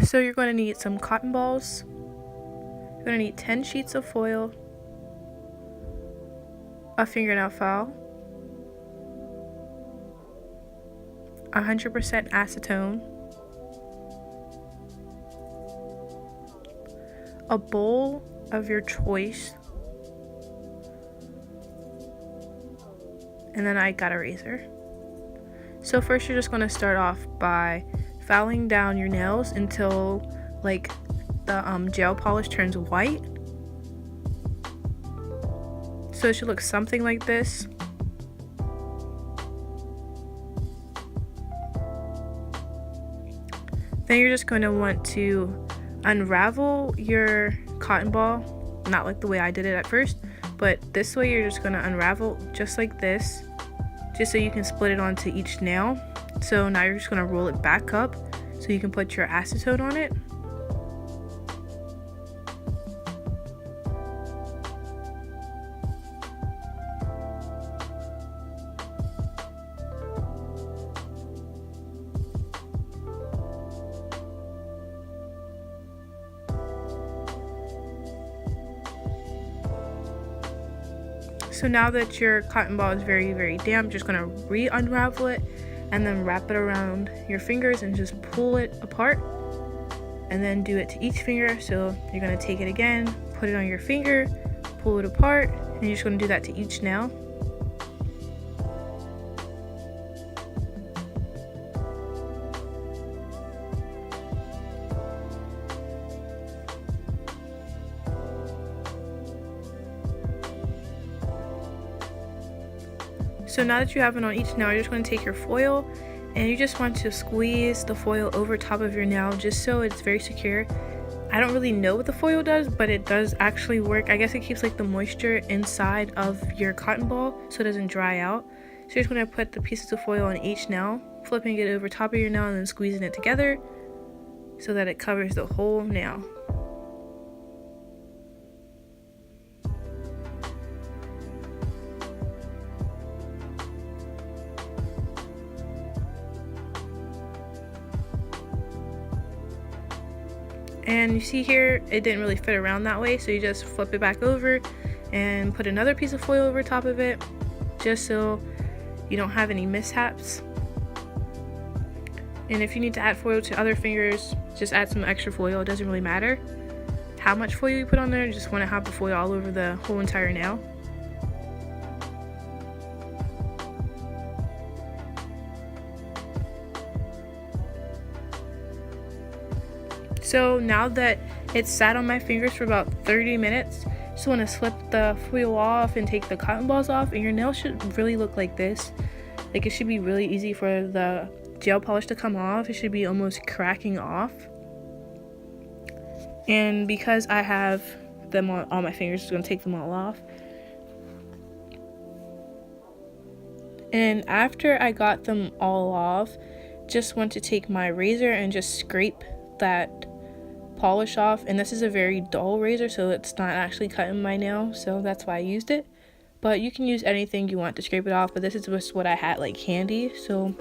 So you're going to need some cotton balls. You're going to need 10 sheets of foil, a fingernail file, 100% acetone, a bowl of your choice, and then I got a razor. So first you're just going to start off by filing down your nails until like the gel polish turns white. So it should look something like this. Then you're just going to want to unravel your cotton ball, not like the way I did it at first, but this way you're just going to unravel just like this, just so you can split it onto each nail. So now you're just going to roll it back up so you can put your acetone on it. So now that your cotton ball is very, very damp, you're just going to re-unravel it and then wrap it around your fingers and just pull it apart. And then do it to each finger. So you're going to take it again, put it on your finger, pull it apart, and you're just going to do that to each nail. So now that you have it on each nail, you're just going to take your foil and you just want to squeeze the foil over top of your nail just so it's very secure. I don't really know what the foil does, but it does actually work. I guess it keeps like the moisture inside of your cotton ball so it doesn't dry out. So you're just going to put the pieces of foil on each nail, flipping it over top of your nail and then squeezing it together so that it covers the whole nail. And you see here, it didn't really fit around that way, so you just flip it back over and put another piece of foil over top of it, just so you don't have any mishaps. And if you need to add foil to other fingers, just add some extra foil. It doesn't really matter how much foil you put on there, you just want to have the foil all over the whole entire nail. So now that it's sat on my fingers for about 30 minutes, just want to slip the foil off and take the cotton balls off, and your nail should really look like this. Like, it should be really easy for the gel polish to come off. It should be almost cracking off. And because I have them on my fingers, I'm going to take them all off. And after I got them all off, just want to take my razor and just scrape that polish off. And this is a very dull razor, so it's not actually cutting my nail, so that's why I used it. But you can use anything you want to scrape it off, but this is just what I had like handy. So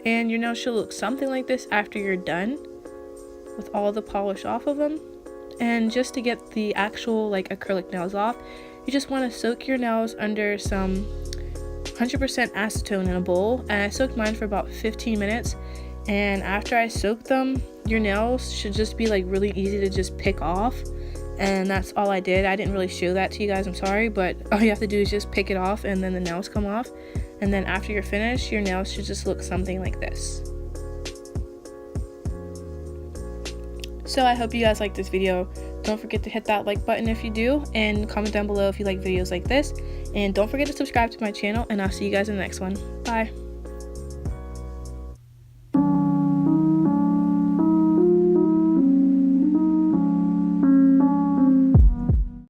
and your nail should look something like this after you're done with all the polish off of them. And just to get the actual like acrylic nails off, you just want to soak your nails under some 100% acetone in a bowl, and I soaked mine for about 15 minutes. And after I soaked them, your nails should just be like really easy to just pick off, and that's all I did. I didn't really show that to you guys, I'm sorry, but all you have to do is just pick it off and then the nails come off. And then after you're finished, your nails should just look something like this. So I hope you guys liked this video. Don't forget to hit that like button if you do, and comment down below if you like videos like this. And don't forget to subscribe to my channel, and I'll see you guys in the next one. Bye.